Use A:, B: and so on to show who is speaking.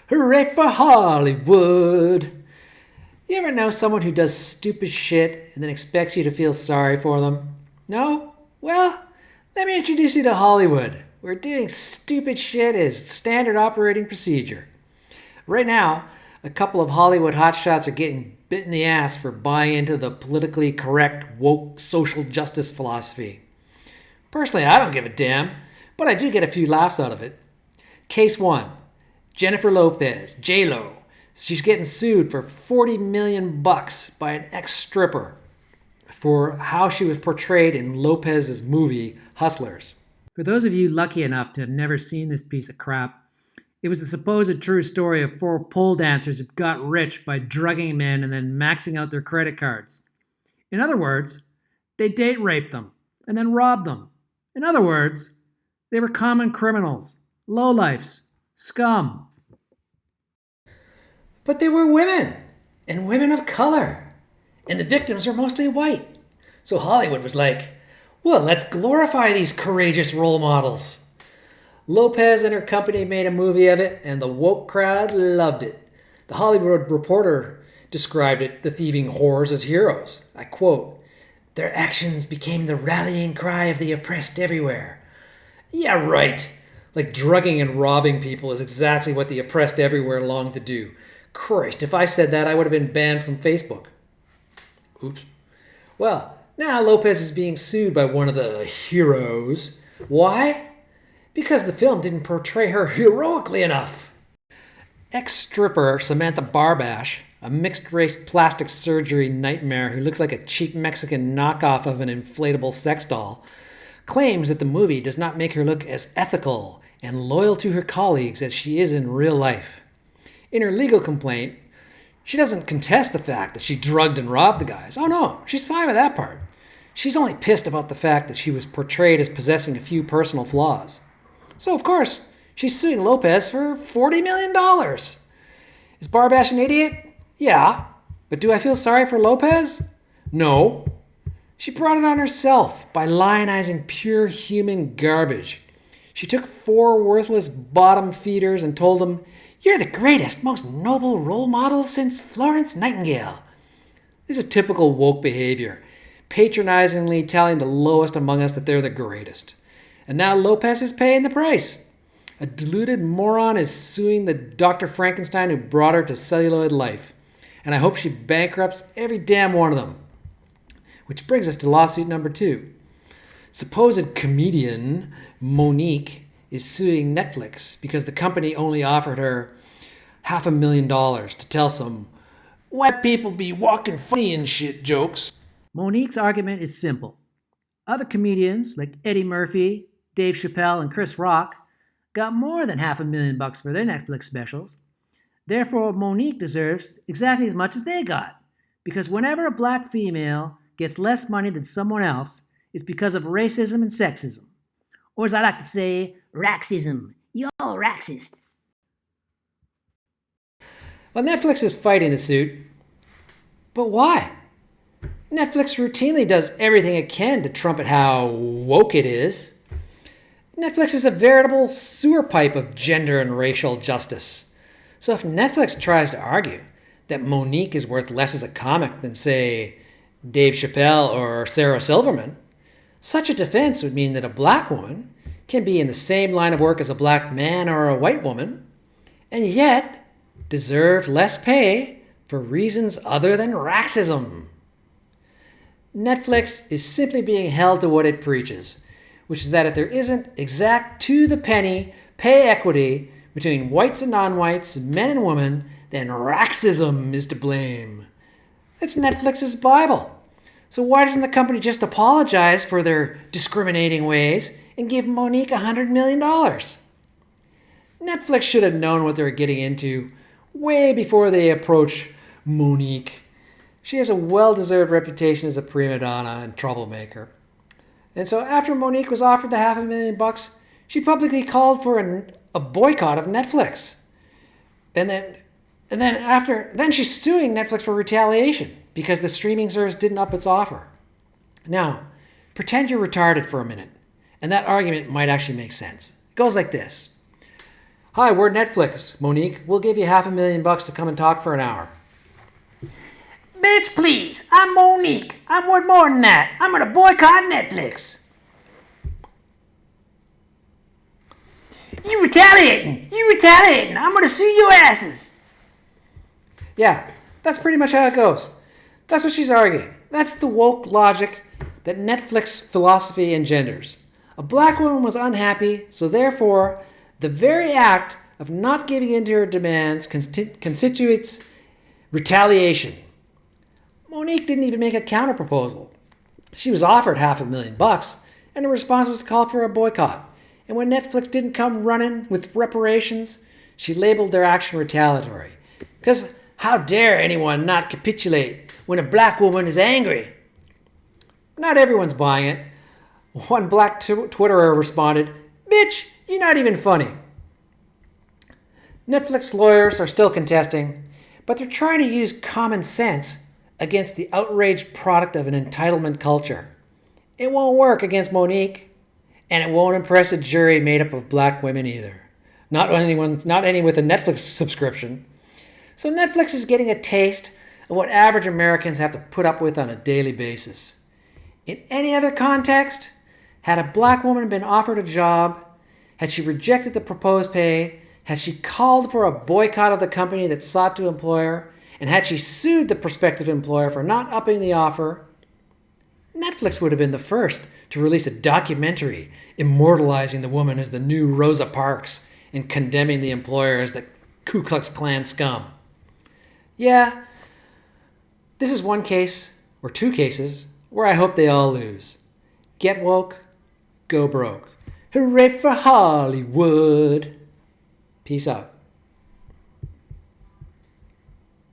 A: Hooray for Hollywood! You ever know someone who does stupid shit and then expects you to feel sorry for them? No? Well, let me introduce you to Hollywood, where doing stupid shit is standard operating procedure. Right now, a couple of Hollywood hotshots are getting bit in the ass for buying into the politically correct, woke social justice philosophy. Personally, I don't give a damn, but I do get a few laughs out of it. Case 1. Jennifer Lopez, J-Lo. She's getting sued for $40 million by an ex-stripper for how she was portrayed in Lopez's movie Hustlers. For those of you lucky enough to have never seen this piece of crap, it was the supposed true story of 4 pole dancers who got rich by drugging men and then maxing out their credit cards. In other words, they date raped them and then robbed them. In other words, they were common criminals, lowlifes, scum. But they were women, and women of color, and the victims were mostly white. So Hollywood was like, well, let's glorify these courageous role models. Lopez and her company made a movie of it, and the woke crowd loved it. The Hollywood Reporter described it, the thieving whores, as heroes. I quote, "Their actions became the rallying cry of the oppressed everywhere." Yeah, right. Like drugging and robbing people is exactly what the oppressed everywhere longed to do. Christ, if I said that, I would have been banned from Facebook. Oops. Well, now Lopez is being sued by one of the heroes. Why? Because the film didn't portray her heroically enough. Ex-stripper Samantha Barbash, a mixed-race plastic surgery nightmare who looks like a cheap Mexican knockoff of an inflatable sex doll, claims that the movie does not make her look as ethical and loyal to her colleagues as she is in real life. In her legal complaint, she doesn't contest the fact that she drugged and robbed the guys. Oh no, she's fine with that part. She's only pissed about the fact that she was portrayed as possessing a few personal flaws. So of course, she's suing Lopez for $40 million. Is Barbash an idiot? Yeah. But do I feel sorry for Lopez? No. She brought it on herself by lionizing pure human garbage. She took 4 worthless bottom feeders and told them, "You're the greatest, most noble role model since Florence Nightingale." This is typical woke behavior, patronizingly telling the lowest among us that they're the greatest. And now Lopez is paying the price. A deluded moron is suing the Dr. Frankenstein who brought her to celluloid life. And I hope she bankrupts every damn one of them. Which brings us to lawsuit number 2. Supposed comedian Monique is suing Netflix because the company only offered her $500,000 to tell some white people be walking funny and shit jokes. Monique's argument is simple. Other comedians like Eddie Murphy, Dave Chappelle, and Chris Rock got more than $500,000 for their Netflix specials. Therefore, Monique deserves exactly as much as they got. Because whenever a black female gets less money than someone else, it's because of racism and sexism. Or as I like to say, raxism. You're all racist. Well, Netflix is fighting the suit. But why? Netflix routinely does everything it can to trumpet how woke it is. Netflix is a veritable sewer pipe of gender and racial justice. So if Netflix tries to argue that Monique is worth less as a comic than, say, Dave Chappelle or Sarah Silverman, such a defense would mean that a black woman can be in the same line of work as a black man or a white woman, and yet deserve less pay for reasons other than racism. Netflix is simply being held to what it preaches, which is that if there isn't exact to the penny pay equity between whites and non-whites, men and women, then raxism is to blame. That's Netflix's Bible. So why doesn't the company just apologize for their discriminating ways and give Monique $100 million? Netflix should have known what they were getting into way before they approached Monique. She has a well-deserved reputation as a prima donna and troublemaker. And so after Monique was offered the $500,000, she publicly called for a boycott of Netflix. And then she's suing Netflix for retaliation because the streaming service didn't up its offer. Now, pretend you're retarded for a minute, and that argument might actually make sense. It goes like this. Hi, we're Netflix, Monique. We'll give you $500,000 to come and talk for an hour.
B: Bitch, please. I'm Monique. I'm worth more than that. I'm gonna boycott Netflix. You retaliating. I'm gonna sue your asses.
A: Yeah, that's pretty much how it goes. That's what she's arguing. That's the woke logic that Netflix philosophy engenders. A black woman was unhappy, so therefore, the very act of not giving in to her demands constitutes retaliation. Monique didn't even make a counterproposal. She was offered $500,000, and her response was to call for a boycott. And when Netflix didn't come running with reparations, she labeled their action retaliatory. Because how dare anyone not capitulate when a black woman is angry? Not everyone's buying it. One black Twitterer responded, "Bitch, you're not even funny." Netflix lawyers are still contesting, but they're trying to use common sense against the outraged product of an entitlement culture. It won't work against Monique, and it won't impress a jury made up of black women either. Not any with a Netflix subscription. So Netflix is getting a taste of what average Americans have to put up with on a daily basis. In any other context, had a black woman been offered a job, had she rejected the proposed pay, had she called for a boycott of the company that sought to employ her, and had she sued the prospective employer for not upping the offer, Netflix would have been the first to release a documentary immortalizing the woman as the new Rosa Parks and condemning the employer as the Ku Klux Klan scum. Yeah, this is one case, or two cases, where I hope they all lose. Get woke, go broke. Hooray for Hollywood. Peace out.